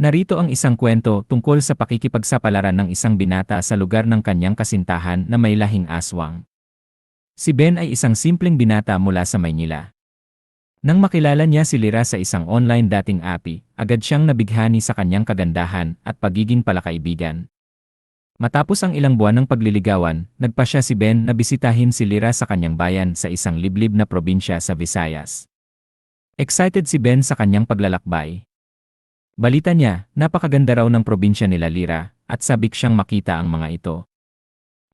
Narito ang isang kwento tungkol sa pakikipagsapalaran ng isang binata sa lugar ng kanyang kasintahan na may lahing aswang. Si Ben ay isang simpleng binata mula sa Maynila. Nang makilala niya si Lyra sa isang online dating app, agad siyang nabighani sa kanyang kagandahan at pagiging palakaibigan. Matapos ang ilang buwan ng pagliligawan, nagpasya si Ben na bisitahin si Lyra sa kanyang bayan sa isang liblib na probinsya sa Visayas. Excited si Ben sa kanyang paglalakbay. Balita niya, napakaganda raw ng probinsya nila Lyra, at sabik siyang makita ang mga ito.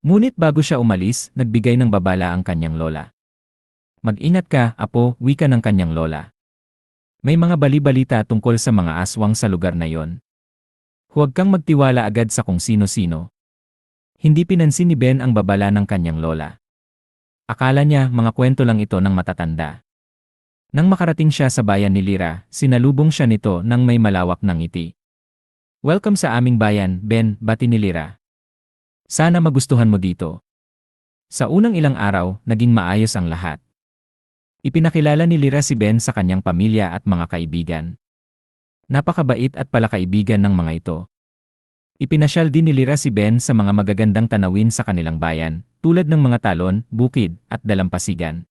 Ngunit bago siya umalis, nagbigay ng babala ang kanyang lola. Mag-ingat ka, apo, wika ng kanyang lola. May mga bali-balita tungkol sa mga aswang sa lugar na yon. Huwag kang magtiwala agad sa kung sino-sino. Hindi pinansin ni Ben ang babala ng kanyang lola. Akala niya mga kwento lang ito ng matatanda. Nang makarating siya sa bayan ni Lyra, sinalubong siya nito nang may malawak na ngiti. "Welcome sa aming bayan, Ben," bati ni Lyra. "Sana magustuhan mo dito." Sa unang ilang araw, naging maayos ang lahat. Ipinakilala ni Lyra si Ben sa kanyang pamilya at mga kaibigan. Napakabait at palakaibigan ng mga ito. Ipinasyal din ni Lyra si Ben sa mga magagandang tanawin sa kanilang bayan, tulad ng mga talon, bukid, at dalampasigan.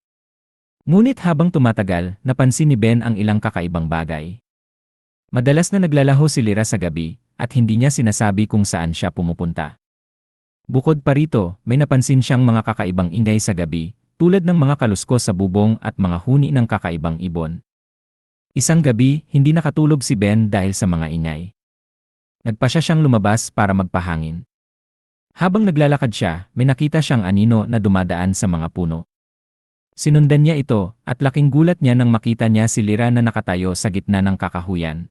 Ngunit habang tumatagal, napansin ni Ben ang ilang kakaibang bagay. Madalas na naglalaho si Lyra sa gabi, at hindi niya sinasabi kung saan siya pumupunta. Bukod pa rito, may napansin siyang mga kakaibang ingay sa gabi, tulad ng mga kaluskos sa bubong at mga huni ng kakaibang ibon. Isang gabi, hindi nakatulog si Ben dahil sa mga ingay. Nagpasya siyang lumabas para magpahangin. Habang naglalakad siya, may nakita siyang anino na dumadaan sa mga puno. Sinundan niya ito, at laking gulat niya nang makita niya si Lyra na nakatayo sa gitna ng kakahuyan.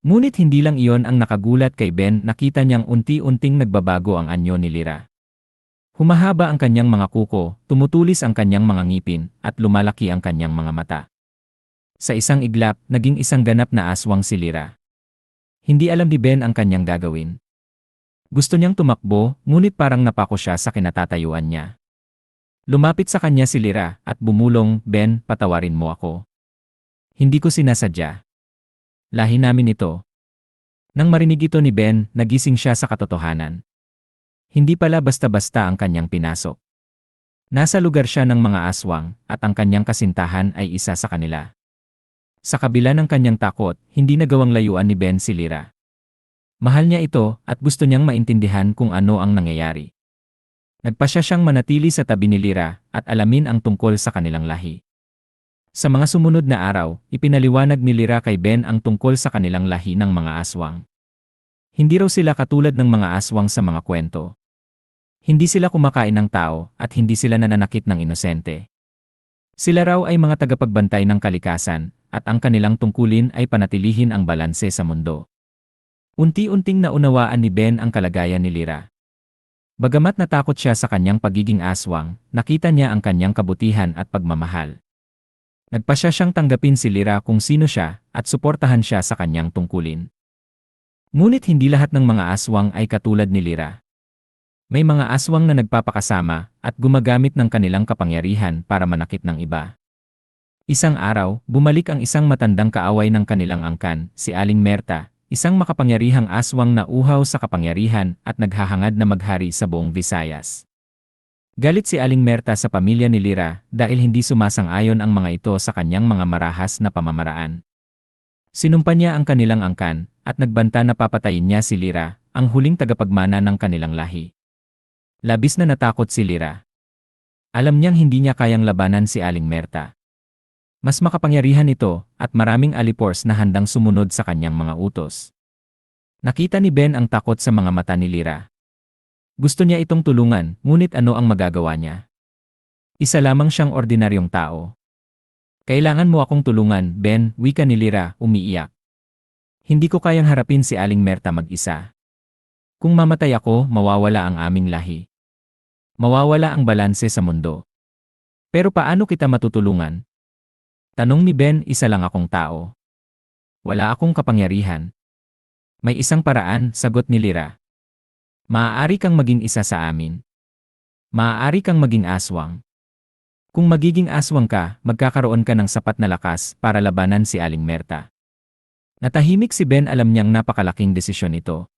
Ngunit hindi lang iyon ang nakagulat kay Ben, nakita niyang unti-unting nagbabago ang anyo ni Lyra. Humahaba ang kanyang mga kuko, tumutulis ang kanyang mga ngipin, at lumalaki ang kanyang mga mata. Sa isang iglap, naging isang ganap na aswang si Lyra. Hindi alam ni Ben ang kanyang gagawin. Gusto niyang tumakbo, ngunit parang napako siya sa kinatatayuan niya. Lumapit sa kanya si Lyra at bumulong, "Ben, patawarin mo ako. Hindi ko sinasadya. Lahi namin ito." Nang marinig ito ni Ben, nagising siya sa katotohanan. Hindi pala basta-basta ang kanyang pinasok. Nasa lugar siya ng mga aswang, at ang kanyang kasintahan ay isa sa kanila. Sa kabila ng kanyang takot, hindi nagawang layuan ni Ben si Lyra. Mahal niya ito at gusto niyang maintindihan kung ano ang nangyayari. Nagpasya siyang manatili sa tabi ni Lyra at alamin ang tungkol sa kanilang lahi. Sa mga sumunod na araw, ipinaliwanag ni Lyra kay Ben ang tungkol sa kanilang lahi ng mga aswang. Hindi raw sila katulad ng mga aswang sa mga kwento. Hindi sila kumakain ng tao at hindi sila nananakit ng inosente. Sila raw ay mga tagapagbantay ng kalikasan at ang kanilang tungkulin ay panatilihin ang balanse sa mundo. Unti-unting naunawaan ni Ben ang kalagayan ni Lyra. Bagamat natakot siya sa kanyang pagiging aswang, nakita niya ang kanyang kabutihan at pagmamahal. Nagpasya siyang tanggapin si Lyra kung sino siya at suportahan siya sa kanyang tungkulin. Ngunit hindi lahat ng mga aswang ay katulad ni Lyra. May mga aswang na nagpapakasama at gumagamit ng kanilang kapangyarihan para manakit ng iba. Isang araw, bumalik ang isang matandang kaaway ng kanilang angkan, si Aling Merta, isang makapangyarihang aswang na uhaw sa kapangyarihan at naghahangad na maghari sa buong Visayas. Galit si Aling Merta sa pamilya ni Lyra dahil hindi sumasang-ayon ang mga ito sa kanyang mga marahas na pamamaraan. Sinumpa niya ang kanilang angkan at nagbanta na papatayin niya si Lyra, ang huling tagapagmana ng kanilang lahi. Labis na natakot si Lyra. Alam niyang hindi niya kayang labanan si Aling Merta. Mas makapangyarihan ito at maraming alipors na handang sumunod sa kanyang mga utos. Nakita ni Ben ang takot sa mga mata ni Lyra. Gusto niya itong tulungan, ngunit ano ang magagawa niya? Isa lamang siyang ordinaryong tao. "Kailangan mo akong tulungan, Ben," wika ni Lyra, umiiyak. "Hindi ko kayang harapin si Aling Merta mag-isa. Kung mamatay ako, mawawala ang aming lahi. Mawawala ang balanse sa mundo. Pero paano kita matutulungan?" Tanong ni Ben, "Isa lang akong tao. Wala akong kapangyarihan." "May isang paraan," sagot ni Lyra. "Maaari kang maging isa sa amin. Maaari kang maging aswang. Kung magiging aswang ka, magkakaroon ka ng sapat na lakas para labanan si Aling Merta. Natahimik si Ben, alam niyang napakalaking desisyon ito.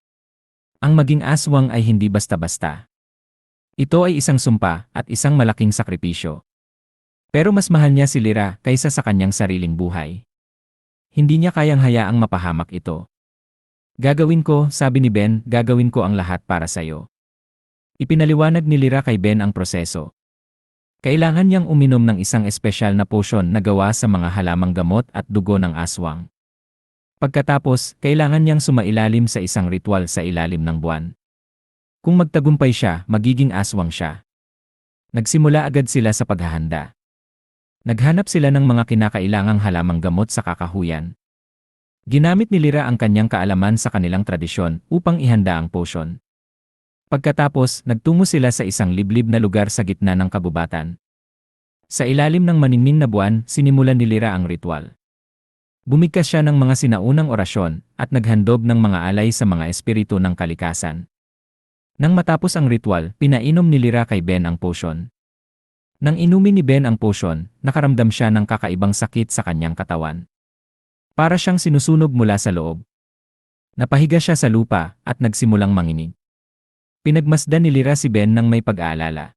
Ang maging aswang ay hindi basta-basta. Ito ay isang sumpa at isang malaking sakripisyo. Pero mas mahal niya si Lyra kaysa sa kanyang sariling buhay. Hindi niya kayang hayaang mapahamak ito. Gagawin ko, sabi ni Ben, gagawin ko ang lahat para sa'yo. Ipinaliwanag ni Lyra kay Ben ang proseso. Kailangan niyang uminom ng isang espesyal na potion na gawa sa mga halamang gamot at dugo ng aswang. Pagkatapos, kailangan niyang sumailalim sa isang ritual sa ilalim ng buwan. Kung magtagumpay siya, magiging aswang siya. Nagsimula agad sila sa paghahanda. Naghanap sila ng mga kinakailangang halamang gamot sa kakahuyan. Ginamit ni Lyra ang kanyang kaalaman sa kanilang tradisyon upang ihanda ang potion. Pagkatapos, nagtungo sila sa isang liblib na lugar sa gitna ng kabubatan. Sa ilalim ng maninmin na buwan, sinimulan ni Lyra ang ritual. Bumigkas siya ng mga sinaunang orasyon at naghandog ng mga alay sa mga espiritu ng kalikasan. Nang matapos ang ritual, pinainom ni Lyra kay Ben ang potion. Nang inumin ni Ben ang potion, nakaramdam siya ng kakaibang sakit sa kanyang katawan. Para siyang sinusunog mula sa loob. Napahiga siya sa lupa at nagsimulang manginig. Pinagmasdan ni Lyra si Ben nang may pag-aalala.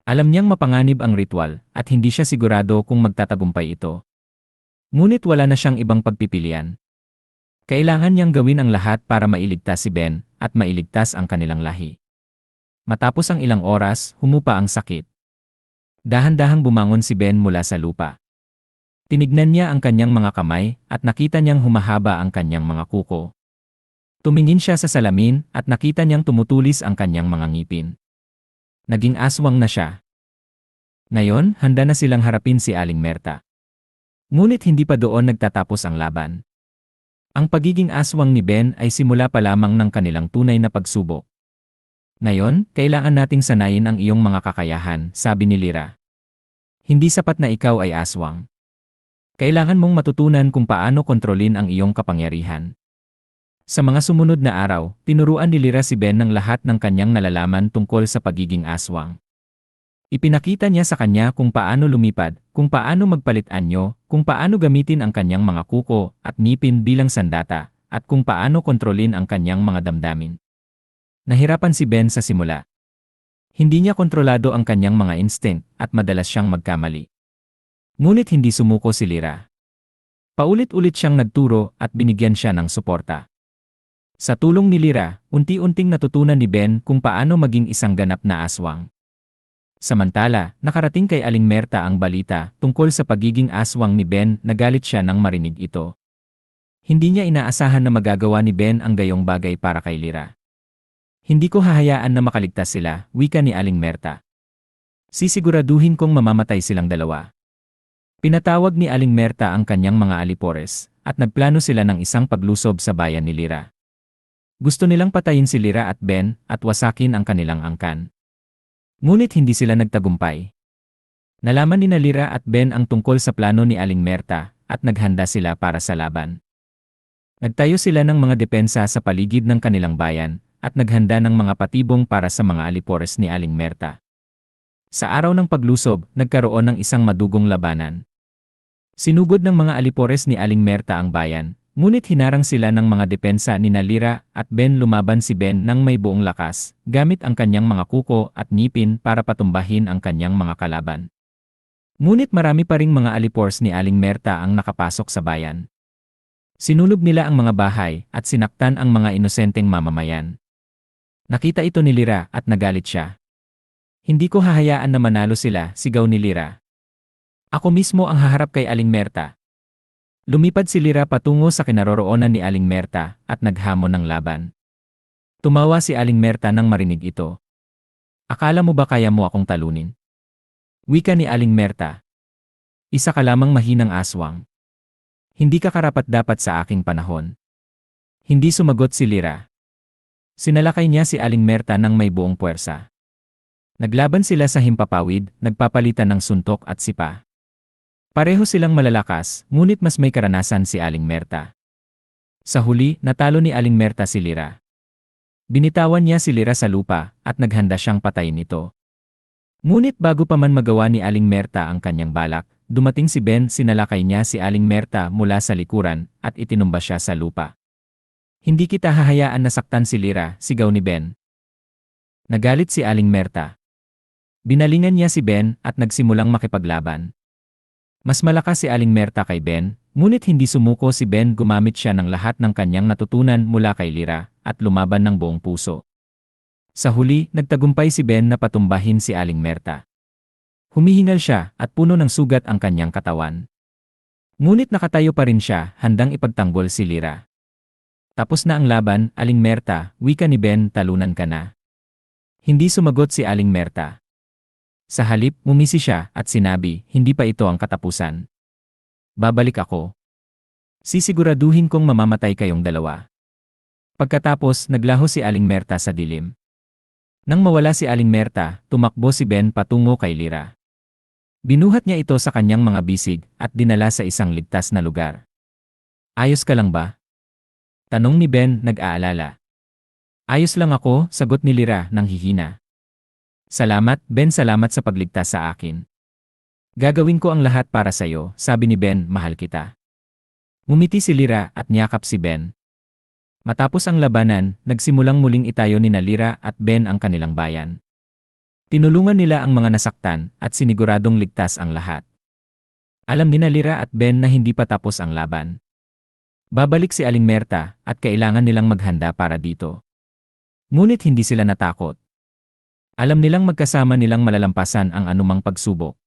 Alam niyang mapanganib ang ritual at hindi siya sigurado kung magtatagumpay ito. Ngunit wala na siyang ibang pagpipilian. Kailangan niyang gawin ang lahat para mailigtas si Ben at mailigtas ang kanilang lahi. Matapos ang ilang oras, humupa ang sakit. Dahan-dahang bumangon si Ben mula sa lupa. Tinignan niya ang kanyang mga kamay at nakita niyang humahaba ang kanyang mga kuko. Tumingin siya sa salamin at nakita niyang tumutulis ang kanyang mga ngipin. Naging aswang na siya. Ngayon, handa na silang harapin si Aling Merta. Ngunit hindi pa doon nagtatapos ang laban. Ang pagiging aswang ni Ben ay simula pa lamang ng kanilang tunay na pagsubok. Ngayon, kailangan nating sanayin ang iyong mga kakayahan, sabi ni Lyra. Hindi sapat na ikaw ay aswang. Kailangan mong matutunan kung paano kontrolin ang iyong kapangyarihan. Sa mga sumunod na araw, tinuruan ni Lyra si Ben ng lahat ng kanyang nalalaman tungkol sa pagiging aswang. Ipinakita niya sa kanya kung paano lumipad, kung paano magpalit anyo, kung paano gamitin ang kanyang mga kuko at ngipin bilang sandata, at kung paano kontrolin ang kanyang mga damdamin. Nahirapan si Ben sa simula. Hindi niya kontrolado ang kanyang mga instinct at madalas siyang magkamali. Ngunit hindi sumuko si Lyra. Paulit-ulit siyang nagturo at binigyan siya ng suporta. Sa tulong ni Lyra, unti-unting natutunan ni Ben kung paano maging isang ganap na aswang. Samantala, nakarating kay Aling Merta ang balita tungkol sa pagiging aswang ni Ben. Nagalit siya nang marinig ito. Hindi niya inaasahan na magagawa ni Ben ang gayong bagay para kay Lyra. Hindi ko hahayaan na makaligtas sila, wika ni Aling Merta. Sisiguraduhin kong mamamatay silang dalawa. Pinatawag ni Aling Merta ang kanyang mga alipores at nagplano sila ng isang paglusob sa bayan ni Lyra. Gusto nilang patayin si Lyra at Ben at wasakin ang kanilang angkan. Ngunit hindi sila nagtagumpay. Nalaman ni Lyra at Ben ang tungkol sa plano ni Aling Merta at naghanda sila para sa laban. Nagtayo sila ng mga depensa sa paligid ng kanilang bayan at naghanda ng mga patibong para sa mga alipores ni Aling Merta. Sa araw ng paglusob, nagkaroon ng isang madugong labanan. Sinugod ng mga alipores ni Aling Merta ang bayan, ngunit hinarang sila ng mga depensa ni Lyra at Ben. Lumaban si Ben nang may buong lakas, gamit ang kanyang mga kuko at ngipin para patumbahin ang kanyang mga kalaban. Ngunit marami pa ring mga alipores ni Aling Merta ang nakapasok sa bayan. Sinunog nila ang mga bahay at sinaktan ang mga inosenteng mamamayan. Nakita ito ni Lyra at nagalit siya. Hindi ko hahayaan na manalo sila, sigaw ni Lyra. Ako mismo ang haharap kay Aling Merta. Lumipad si Lyra patungo sa kinaroroonan ni Aling Merta at naghamon ng laban. Tumawa si Aling Merta nang marinig ito. Akala mo ba kaya mo akong talunin? Wika ni Aling Merta. Isa ka lamang mahinang aswang. Hindi ka karapat-dapat sa aking panahon. Hindi sumagot si Lyra. Sinalakay niya si Aling Merta nang may buong puwersa. Naglaban sila sa himpapawid, nagpapalitan ng suntok at sipa. Pareho silang malalakas, ngunit mas may karanasan si Aling Merta. Sa huli, natalo ni Aling Merta si Lyra. Binitawan niya si Lyra sa lupa at naghanda siyang patayin ito. Ngunit bago pa man magawa ni Aling Merta ang kanyang balak, dumating si Ben, sinalakay niya si Aling Merta mula sa likuran at itinumba siya sa lupa. Hindi kita hahayaan na saktan si Lyra, sigaw ni Ben. Nagalit si Aling Merta. Binalingan niya si Ben at nagsimulang makipaglaban. Mas malakas si Aling Merta kay Ben, ngunit hindi sumuko si Ben, gumamit siya ng lahat ng kanyang natutunan mula kay Lyra at lumaban ng buong puso. Sa huli, nagtagumpay si Ben na patumbahin si Aling Merta. Humihingal siya at puno ng sugat ang kanyang katawan. Ngunit nakatayo pa rin siya, handang ipagtanggol si Lyra. Tapos na ang laban, Aling Merta, wika ni Ben, talunan ka na. Hindi sumagot si Aling Merta. Sa halip, ngumisi siya at sinabi, hindi pa ito ang katapusan. Babalik ako. Sisiguraduhin kong mamamatay kayong dalawa. Pagkatapos, naglaho si Aling Merta sa dilim. Nang mawala si Aling Merta, tumakbo si Ben patungo kay Lyra. Binuhat niya ito sa kanyang mga bisig at dinala sa isang ligtas na lugar. Ayos ka lang ba? Tanong ni Ben, nag-aalala. Ayos lang ako, sagot ni Lyra nang hihina. Salamat, Ben, salamat sa pagligtas sa akin. Gagawin ko ang lahat para sa'yo, sabi ni Ben, mahal kita. Ngumiti si Lyra at niyakap si Ben. Matapos ang labanan, nagsimulang muling itayo ni Lyra at Ben ang kanilang bayan. Tinulungan nila ang mga nasaktan at siniguradong ligtas ang lahat. Alam ni Lyra at Ben na hindi pa tapos ang laban. Babalik si Aling Merta at kailangan nilang maghanda para dito. Ngunit hindi sila natakot. Alam nilang magkasama nilang malalampasan ang anumang pagsubok.